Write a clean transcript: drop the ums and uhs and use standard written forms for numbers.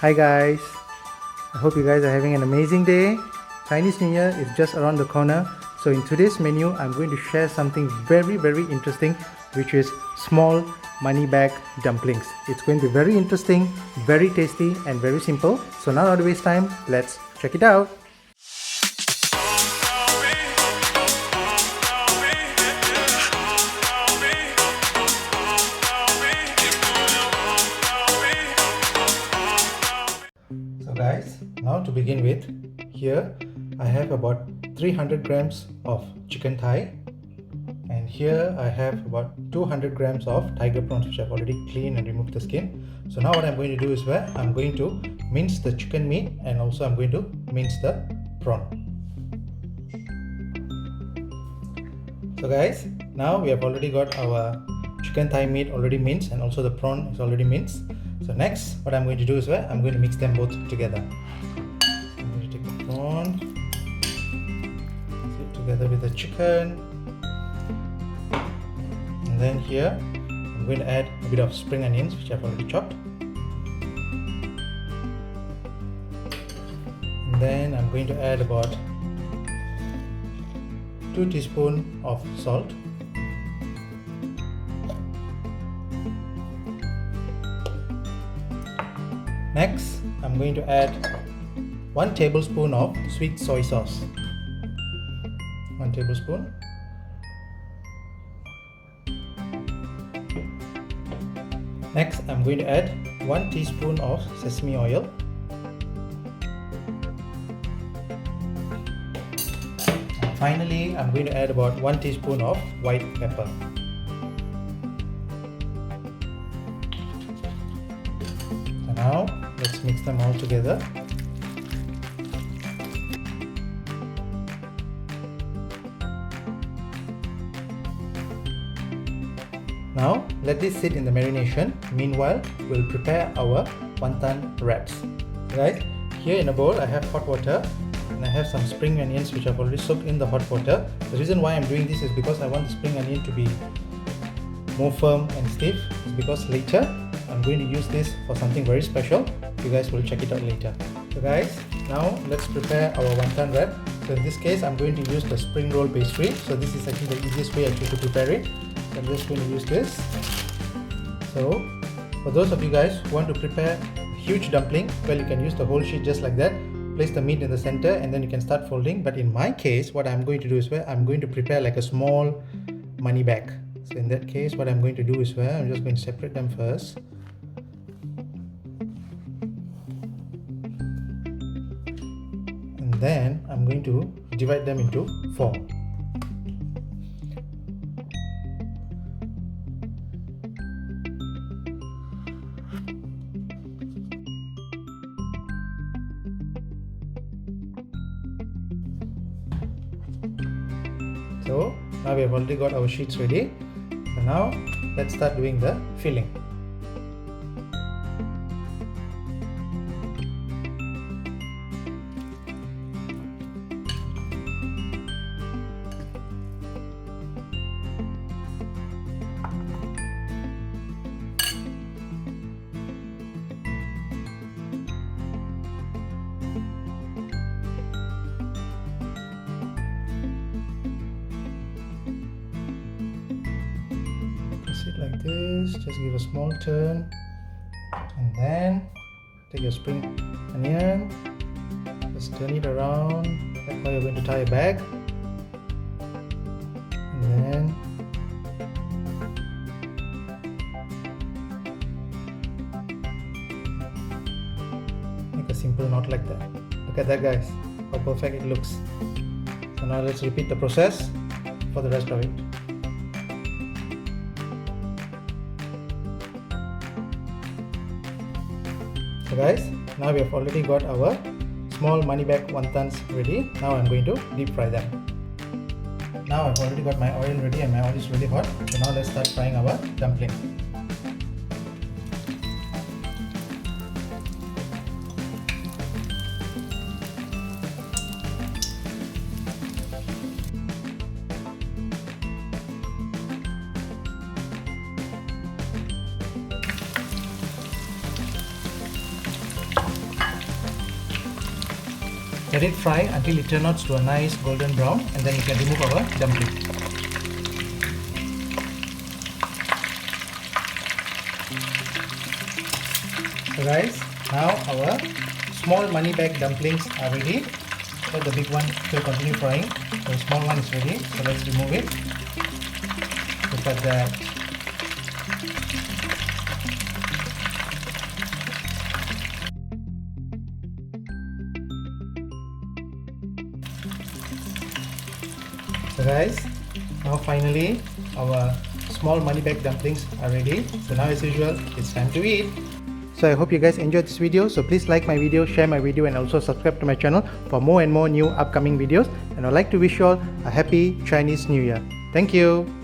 Hi guys, I hope you guys are having an amazing day. Chinese New Year is just around the corner. So in today's menu, I'm going to share something very interesting, which is small money bag dumplings. It's going to be very interesting, very tasty and very simple. So now not to waste time, let's check it out. So guys, now to begin with, here I have about 300 grams of chicken thigh, and here I have about 200 grams of tiger prawns, which I've already cleaned and removed the skin. So now what I'm going to do is I'm going to mince the chicken meat, and also I'm going to mince the prawn. So guys, now we have already got our chicken thigh meat already minced, and also the prawn is already minced. So next what I'm going to do is I'm going to mix them both together. So I'm going to take the prawn, mix it together with the chicken, and then here I'm going to add a bit of spring onions, which I've already chopped, and then I'm going to add about 2 teaspoons of salt, next I'm going to add 1 tablespoon of sweet soy sauce, 1 tablespoon. Next I'm going to add 1 teaspoon of sesame oil, and finally I'm going to add about 1 teaspoon of white pepper. So now let's mix them all together. Now let this sit in the marination. Meanwhile, we'll prepare our wonton wraps. Right, here in a bowl I have hot water, and I have some spring onions which I've already soaked in the hot water. The reason why I'm doing this is because I want the spring onion to be more firm and stiff. It's because later I'm going to use this for something very special. You guys will check it out later. So guys, now let's prepare our wonton wrap. So in this case I'm going to use the spring roll pastry. So this is actually the easiest way actually to prepare it. So I'm just going to use this. So for those of you guys who want to prepare a huge dumpling, well, you can use the whole sheet just like that. Place the meat in the center and then you can start folding. But in my case, what I'm going to do is I'm going to prepare like a small money bag. So in that case, what I'm going to do is I'm just going to separate them first. And then I'm going to divide them into 4. So now we have already got our sheets ready. So now let's start doing the filling. It like this, just give a small turn, and then take your spring onion, just turn it around. That's how you're going to tie a bag, and then make a simple knot like that. Look at that guys, how perfect it looks. So now let's repeat the process for the rest of it. So guys, now we have already got our small money bag wontons ready. Now I'm going to deep fry them. Now I've already got my oil ready and my oil is really hot. So now let's start frying our dumpling. Let it fry until it turns out to a nice golden brown, and then we can remove our dumpling. So guys, now our small money bag dumplings are ready. So the big one will continue frying. The small one is ready. So let's remove it. Look at that. So guys, now finally our small money bag dumplings are ready. So now as usual, it's time to eat. So I hope you guys enjoyed this video. So please like my video, share my video, and also subscribe to my channel for more and more new upcoming videos. And I'd like to wish you all a happy Chinese New Year. Thank you.